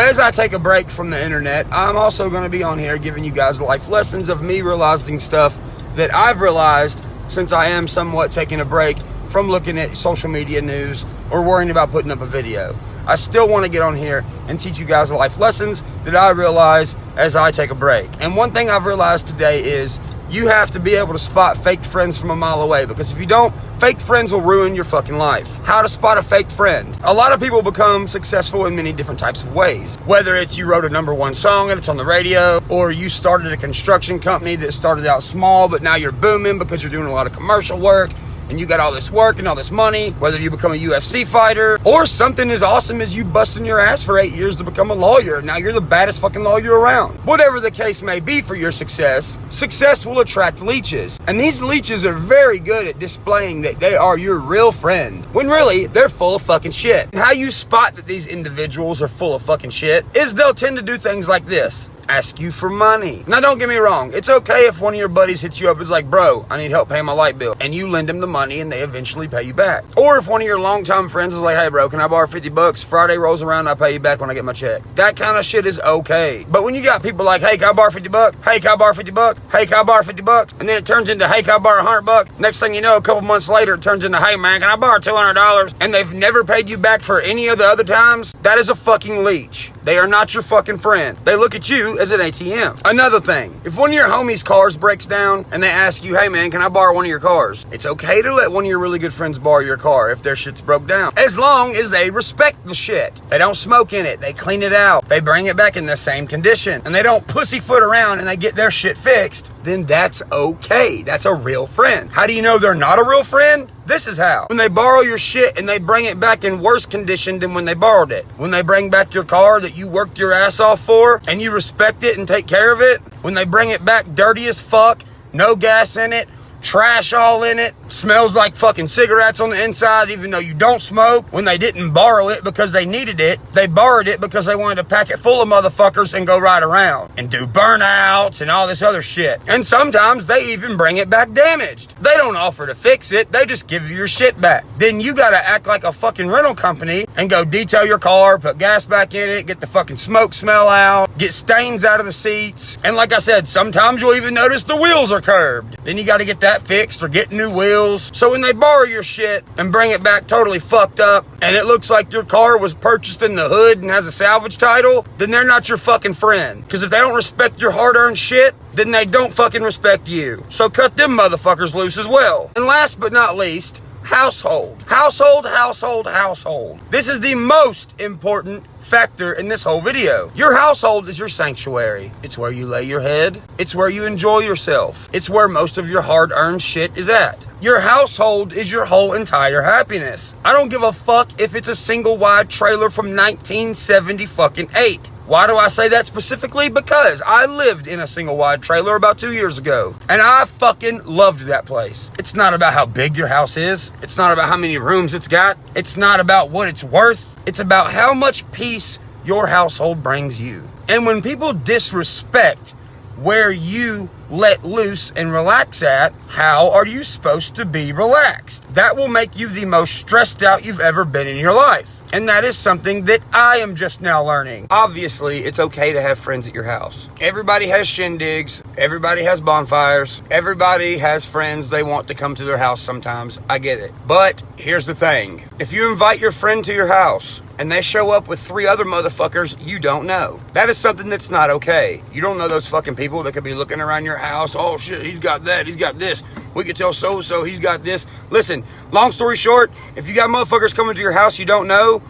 as I take a break from the internet, I'm also going to be on here giving you guys life lessons of me realizing stuff that I've realized since I am somewhat taking a break from looking at social media news or worrying about putting up a video. I still want to get on here and teach you guys life lessons that I realize as I take a break. And one thing I've realized today is you have to be able to spot fake friends from a mile away, because if you don't, fake friends will ruin your fucking life. How to spot a fake friend. A lot of people become successful in many different types of ways. Whether it's you wrote a #1 song and it's on the radio, or you started a construction company that started out small but now you're booming because you're doing a lot of commercial work and you got all this work and all this money. Whether you become a UFC fighter, or something as awesome as you busting your ass for 8 years to become a lawyer. Now you're the baddest fucking lawyer around. Whatever the case may be for your success, success will attract leeches. And these leeches are very good at displaying that they are your real friend, when really, they're full of fucking shit. And how you spot that these individuals are full of fucking shit is they'll tend to do things like this. Ask you for money. Now don't get me wrong, it's okay if one of your buddies hits you up and is like, bro, I need help paying my light bill, and you lend them the money and they eventually pay you back. Or if one of your longtime friends is like, hey bro, can I borrow $50? Friday rolls around, I pay you back when I get my check. That kind of shit is okay. But when you got people like, hey, can I borrow $50? Hey, can I borrow $50? Hey, can I borrow $50? And then it turns into, hey, can I borrow $100? Next thing you know, a couple months later, it turns into, hey man, can I borrow $200? And they've never paid you back for any of the other times. That is a fucking leech. They are not your fucking friend. They look at you as an ATM. Another thing, if one of your homies' cars breaks down and they ask you, hey man, can I borrow one of your cars? It's okay to let one of your really good friends borrow your car if their shit's broke down, as long as they respect the shit. They don't smoke in it, they clean it out, they bring it back in the same condition, and they don't pussyfoot around and they get their shit fixed, then that's okay. That's a real friend. How do you know they're not a real friend? This is how. When they borrow your shit and they bring it back in worse condition than when they borrowed it. When they bring back your car that you worked your ass off for and you respect it and take care of it. When they bring it back dirty as fuck, no gas in it, trash all in it, smells like fucking cigarettes on the inside even though you don't smoke. When they didn't borrow it because they needed it, they borrowed it because they wanted to pack it full of motherfuckers and go ride around and do burnouts and all this other shit. And sometimes they even bring it back damaged. They don't offer to fix it, they just give you your shit back. Then you gotta act like a fucking rental company and go detail your car, put gas back in it, get the fucking smoke smell out, get stains out of the seats. And like I said, sometimes you'll even notice the wheels are curved. Then you gotta get that fixed or get new wheels. So when they borrow your shit and bring it back totally fucked up and it looks like your car was purchased in the hood and has a salvage title, then they're not your fucking friend. Because if they don't respect your hard-earned shit, then they don't fucking respect you. So cut them motherfuckers loose as well. And last but not least, household. Household. This is the most important factor in this whole video. Your household is your sanctuary. It's where you lay your head. It's where you enjoy yourself. It's where most of your hard-earned shit is at. Your household is your whole entire happiness. I don't give a fuck if it's a single wide trailer from 1978. Why do I say that specifically? Because I lived in a single wide trailer about 2 years ago, and I fucking loved that place. It's not about how big your house is. It's not about how many rooms it's got. It's not about what it's worth. It's about how much peace your household brings you. And when people disrespect where you let loose and relax at, how are you supposed to be relaxed? That will make you the most stressed out you've ever been in your life. And that is something that I am just now learning. Obviously, it's okay to have friends at your house. Everybody has shindigs. Everybody has bonfires. Everybody has friends they want to come to their house sometimes. I get it. But here's the thing. If you invite your friend to your house and they show up with 3 other motherfuckers you don't know, that is something that's not okay. You don't know those fucking people that could be looking around your house. Oh shit, he's got that, he's got this. We could tell so-and-so he's got this. Listen, long story short, if you got motherfuckers coming to your house you don't know,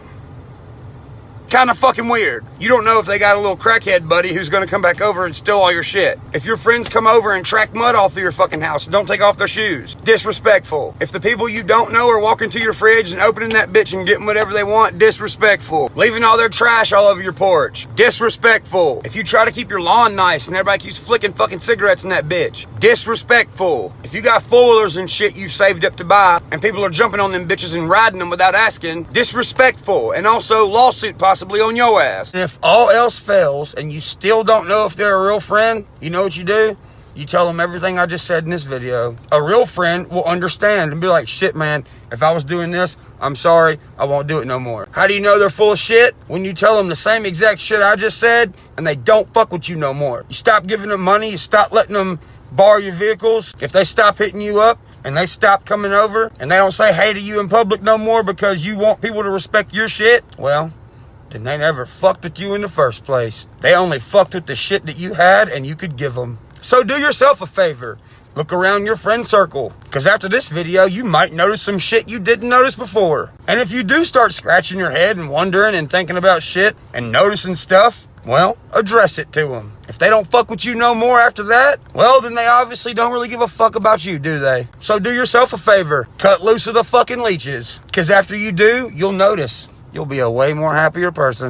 kind of fucking weird. You don't know if they got a little crackhead buddy who's going to come back over and steal all your shit. If your friends come over and track mud off of your fucking house and don't take off their shoes, disrespectful. If the people you don't know are walking to your fridge and opening that bitch and getting whatever they want, disrespectful. Leaving all their trash all over your porch, disrespectful. If you try to keep your lawn nice and everybody keeps flicking fucking cigarettes in that bitch, disrespectful. If you got four-wheelers and shit you've saved up to buy and people are jumping on them bitches and riding them without asking, disrespectful. And also lawsuit possibly on your ass. And if all else fails and you still don't know if they're a real friend, you know what you do? You tell them everything I just said in this video. A real friend will understand and be like, shit, man, if I was doing this, I'm sorry, I won't do it no more. How do you know they're full of shit? When you tell them the same exact shit I just said and they don't fuck with you no more. You stop giving them money, you stop letting them borrow your vehicles. If they stop hitting you up and they stop coming over and they don't say hey to you in public no more because you want people to respect your shit, well, then they never fucked with you in the first place. They only fucked with the shit that you had and you could give them. So do yourself a favor. Look around your friend circle, because after this video, you might notice some shit you didn't notice before. And if you do start scratching your head and wondering and thinking about shit and noticing stuff, well, address it to them. If they don't fuck with you no more after that, well, then they obviously don't really give a fuck about you, do they? So do yourself a favor. Cut loose of the fucking leeches, because after you do, you'll notice. You'll be a way more happier person.